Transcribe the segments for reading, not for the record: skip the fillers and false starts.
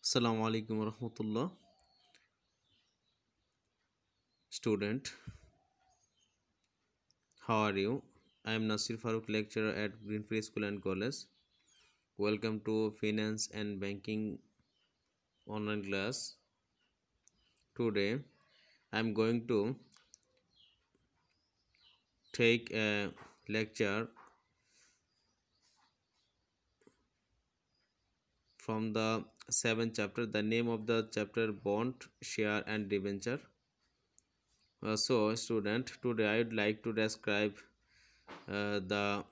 Assalamu alaikum warahmatullah. Student, how are you? I am Nasir Farooq, lecturer at Greenfield School and College. Welcome to Finance and Banking online class. Today, I am going to take a lecture from the seventh chapter. The name of the chapter Bond, Share and Debenture. Student, today I would like to describe the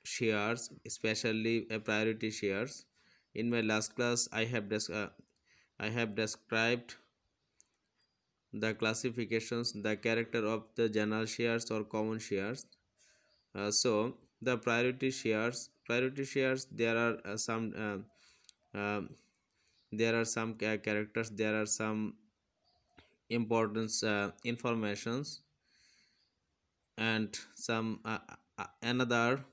shares, especially priority shares. In my last class, I have described the classifications, the character of the general shares or common shares. The priority shares, uh, there are some characters, there are some importance informations, and some another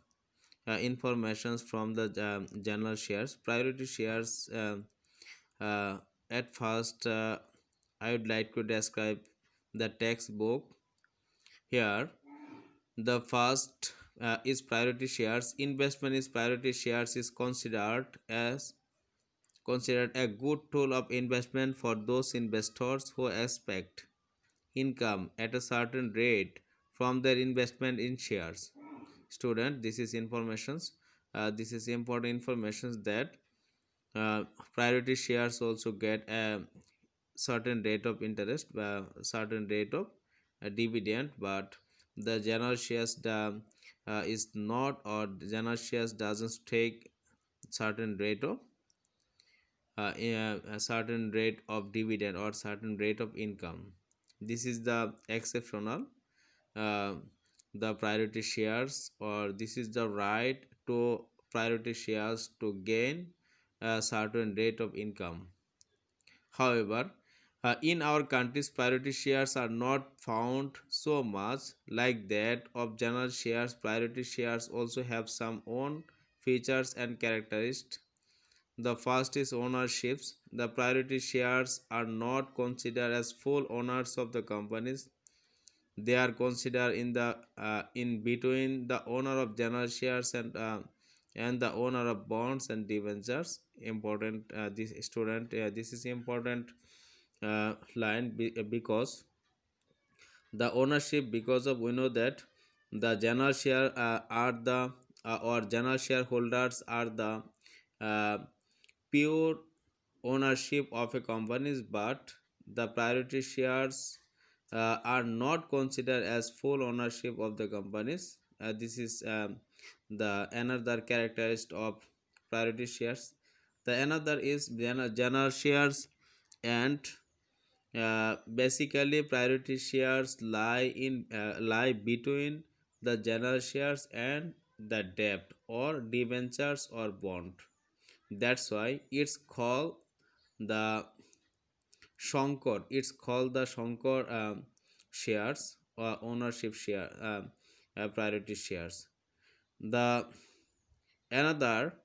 informations from the general shares. Priority shares. Uh, at first, I would like to describe the textbook. Here, the first is priority shares. Investment is priority shares is considered a good tool of investment for those investors who expect income at a certain rate from their investment in shares. Student, this is informations. This is important information that uh, priority shares also get a certain rate of interest, certain rate of dividend, but the general shares is not, or general shares doesn't take certain rate of a certain rate of dividend or certain rate of income. This is the exceptional, uh, the priority shares, or this is the right to priority shares to gain a certain rate of income. However, in our countries, priority shares are not found so much like that of general shares. Priority shares also have some own features and characteristics. The first is ownerships. The priority shares are not considered as full owners of the companies. They are considered in between the owner of general shares and the owner of bonds and debentures. Important, this student, this is important line, because the ownership, because of we know that the general share are the or general shareholders are the uh, pure ownership of a companies, but the priority shares are not considered as full ownership of the companies. This is the another characteristic of priority shares. The another is general shares, and basically priority shares lie between the general shares and the debt or debentures or bond. That's why the it's called the Shankar shares or ownership share, priority shares. The another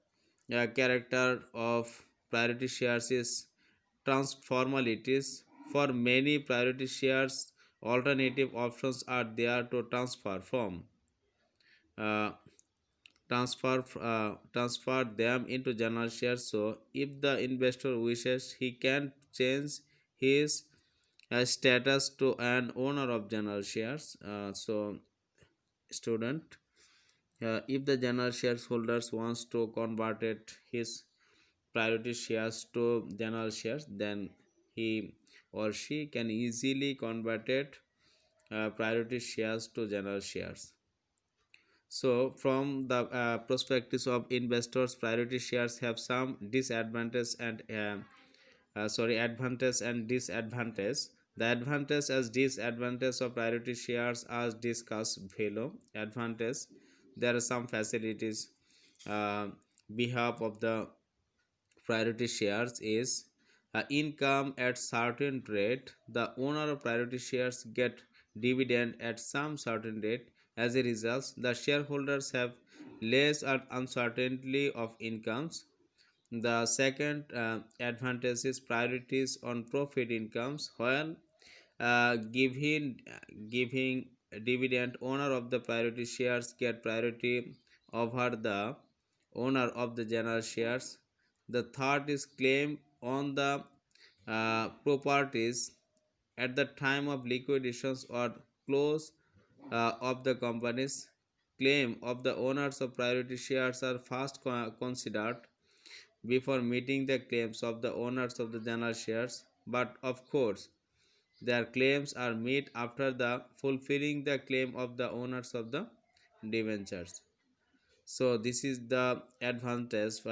character of priority shares is transformalities. For many priority shares, alternative options are there to uh, transfer them into general shares. So if the investor wishes, he can change his status to an owner of general shares. Student, if the general shareholders wants to convert his priority shares to general shares, then he or she can easily convert priority shares to general shares. So, from the perspectives of investors, priority shares have some advantage and disadvantage. The advantage as disadvantage of priority shares as discussed below. Advantage: there are some facilities. Uh, behalf of the priority shares is income at certain rate. The owner of priority shares get dividend at some certain rate. As a result, the shareholders have less uncertainty of incomes. The second advantage is priorities on profit incomes. When giving dividend, owner of the priority shares get priority over the owner of the general shares. The third is claim on the properties at the time of liquidations or close of the companies. Claim of the owners of priority shares are first considered before meeting the claims of the owners of the general shares, but of course their claims are met after the fulfilling the claim of the owners of the debentures. So this is the advantage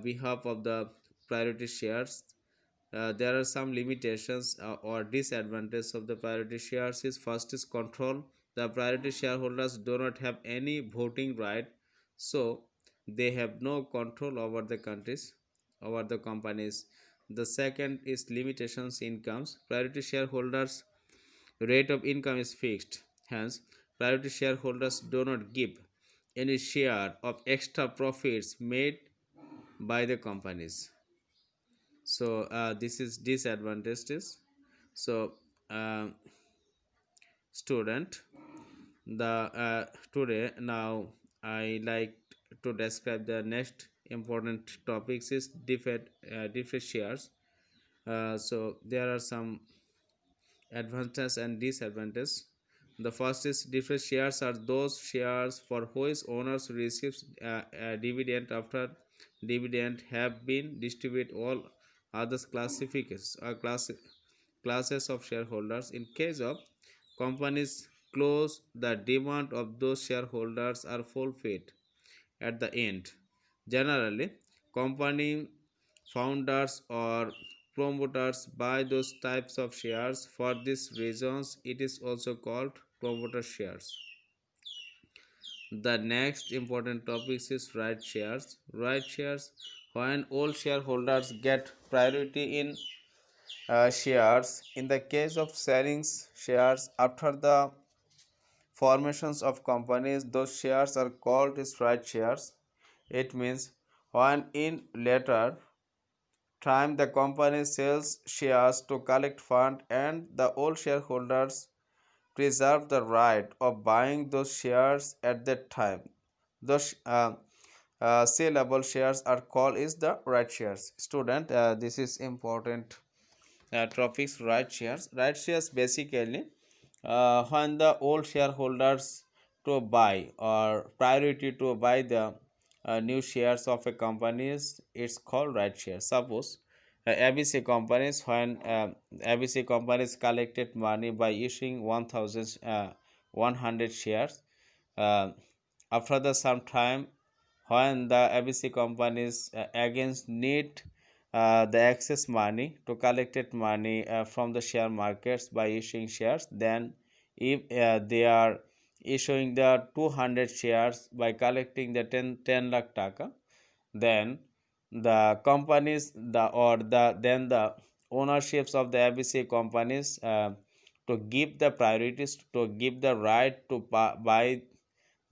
behalf of the priority shares. There are some limitations or disadvantages of the priority shares. Is first is control. The priority shareholders do not have any voting right, so they have no control over the countries, over the companies. The second is limitations incomes. Priority shareholders rate of income is fixed. Hence, priority shareholders do not give any share of extra profits made by the companies. So this is disadvantages. So uh, student, the today now I like to describe the next important topics is different shares. So there are some advantages and disadvantages. The first is different shares are those shares for which owners receives a dividend after dividend have been distributed. All others classifications classes of shareholders. In case of companies close, the demand of those shareholders are fulfilled at the end. Generally, company founders or promoters buy those types of shares. For these reasons, it is also called promoter shares. The next important topic is right shares. Right shares, when all shareholders get priority in shares. In the case of selling shares after the formations of companies, those shares are called as right shares. It means when in later time the company sells shares to collect fund and the old shareholders preserve the right of buying those shares at that time. Those saleable shares are called is the right shares. Student, this is important topics. Right shares basically when the old shareholders to buy or priority to buy the new shares of a companies, it's called right shares. Suppose ABC companies, when ABC companies collected money by issuing 1100 shares. uh, After the some time, when the ABC companies against need the excess money to collected money from the share markets by issuing shares, then if they are issuing the 200 shares by collecting the 10 lakh taka, then the companies the ownerships of the ABC companies to give the priorities, to give the right to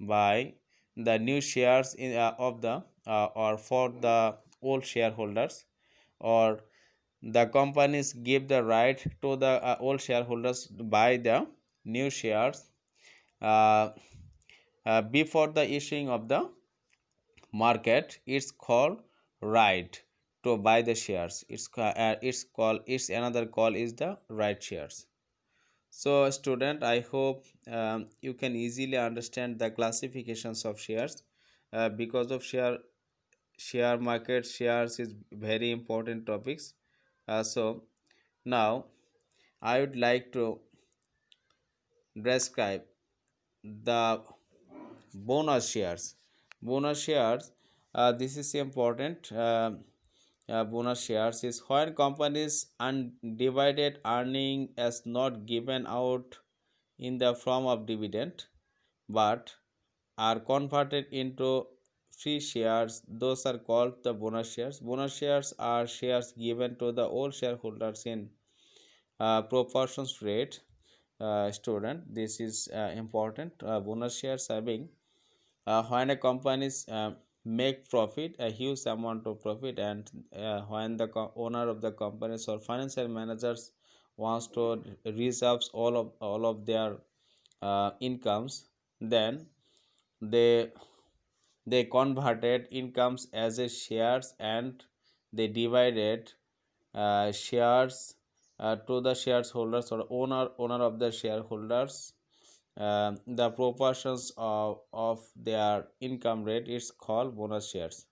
buy the new shares of the or for the old shareholders, or the companies give the right to the old shareholders to buy the new shares uh, before the issuing of the market. It's called right to buy the shares. It's another call is the right shares. So student, I hope you can easily understand the classifications of shares. Because of share market, shares is very important topics. So now I would like to describe the bonus shares. Bonus shares, this is important. Bonus shares is when companies undivided earning is not given out in the form of dividend, but are converted into free shares. Those are called the bonus shares. Bonus shares are shares given to the old shareholders in proportions rate. Student, this is important. Bonus shares having when a company's make profit, a huge amount of profit, and when the owner of the companies or financial managers wants to reserves all of their incomes, then they they converted incomes as a shares, and they divided shares to the shareholders or owner of the shareholders. The proportions of their income rate is called bonus shares.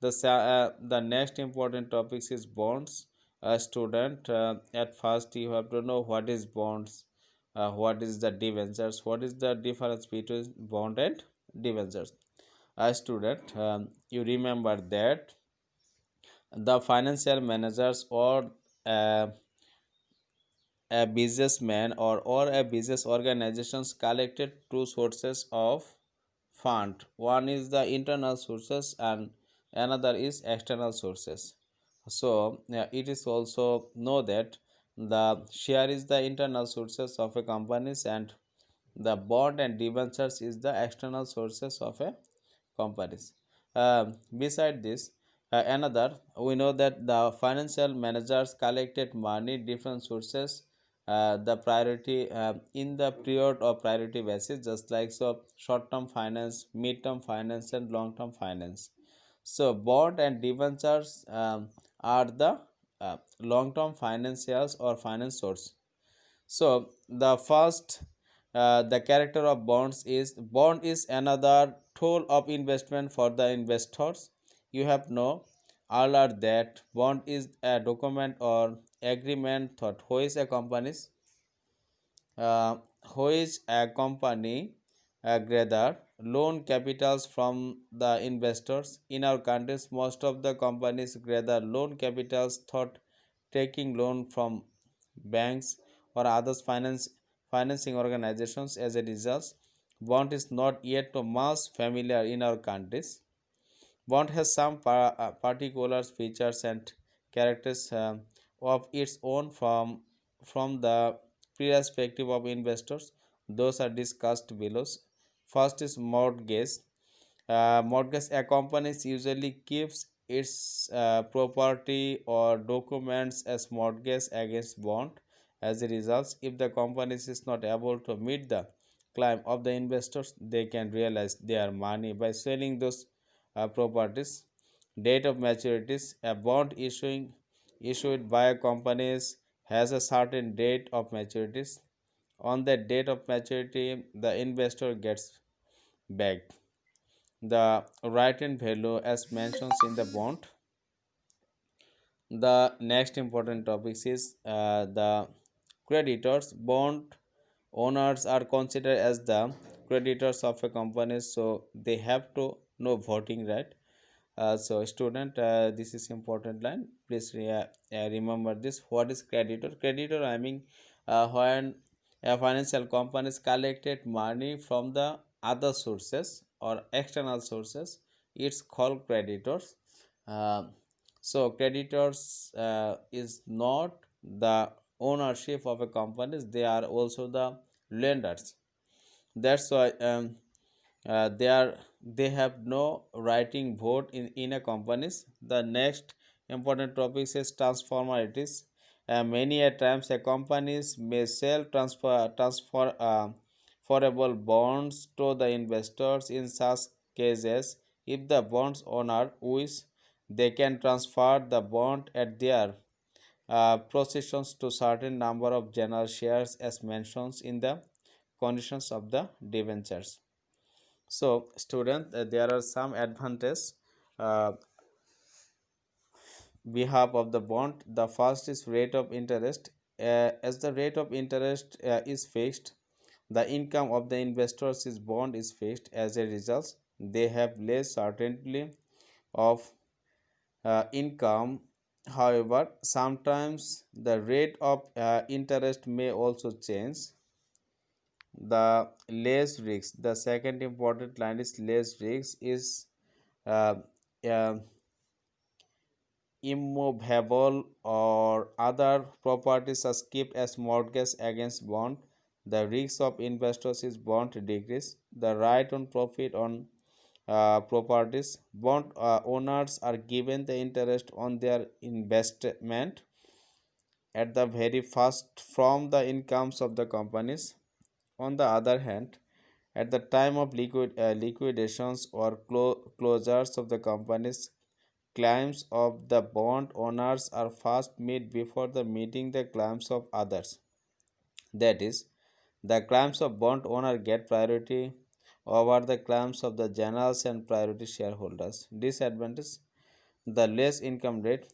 The next important topic is bonds. A student, at first you have to know what is bonds, what is the debentures, what is the difference between bond and debentures. A student, you remember that the financial managers or uh, a businessman or a business organizations collected two sources of fund. One is the internal sources and another is external sources. So it is also know that the share is the internal sources of a companies, and the bond and debentures is the external sources of a companies. Beside this, another, we know that the financial managers collected money different sources, the priority in the period of priority basis, just like so short term finance, mid term finance, and long term finance. So bond and debentures are the long term financials or finance source. So the first, the character of bonds is bond is another tool of investment for the investors. You have know earlier that bond is a document or agreement that which a companies uh, which a company gather loan capitals from the investors. In our countries, most of the companies gather loan capitals thought taking loan from banks or others financing organizations. As a result, bond is not yet much familiar in our countries. Bond has some particular features and characters of its own from the perspective of investors. Those are discussed below. First is mortgage. Mortgage companies usually keeps its property or documents as mortgage against bond. As a result, if the company is not able to meet the claim of the investors, they can realize their money by selling those properties. Date of maturities: a bond issued by a companies has a certain date of maturities. On that date of maturity, the investor gets back the right and value as mentioned in the bond. The next important topic is the creditors. Bond owners are considered as the creditors of a company, so they have to know voting right. So student, this is important line. Please remember this. What is creditor? Creditor, I mean, when a financial companies collected money from the other sources or external sources, it's called creditors. Uh, so creditors is not the ownership of a company; they are also the lenders. That's why they have no writing vote in a companies. The next important topic is transformalities. Many a times a companies may sell transfer forable bonds to the investors. In such cases, if the bonds owner wish, they can transfer the bond at their processions to certain number of general shares as mentioned in the conditions of the debentures. So student, there are some advantages behalf of the bond. The first is rate of interest. As the rate of interest is fixed, the income of the investors is bond is fixed. As a result, they have less certainty of income. However, sometimes the rate of interest may also change. The less risk, the second important line is less risk is uh, uh, immovable or other properties are kept as mortgage against bond. The risk of investors is bond decrease. The right on profit on properties. Bond owners are given the interest on their investment at the very first from the incomes of the companies. On the other hand, at the time of liquidations or closures of the companies, claims of the bond owners are first met before the meeting the claims of others. That is, the claims of bond owner get priority over the claims of the generals and priority shareholders. Disadvantage: the less income rate,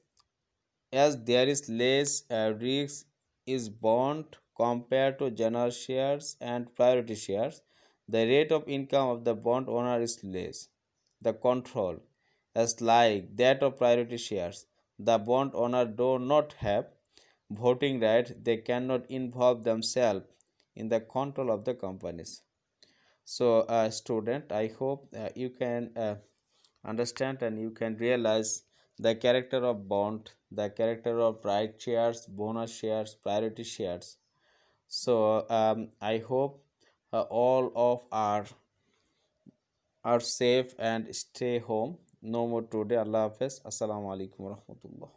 as there is less risk is bond compared to general shares and priority shares. The rate of income of the bond owner is less. The control, as like that of priority shares, the bond owner do not have voting right. They cannot involve themselves in the control of the companies. So, student, I hope you can understand and you can realize the character of bond, the character of right shares, bonus shares, priority shares. So, I hope all of are safe and stay home. No more today. Allah Hafiz. Assalamu alaikum warahmatullah.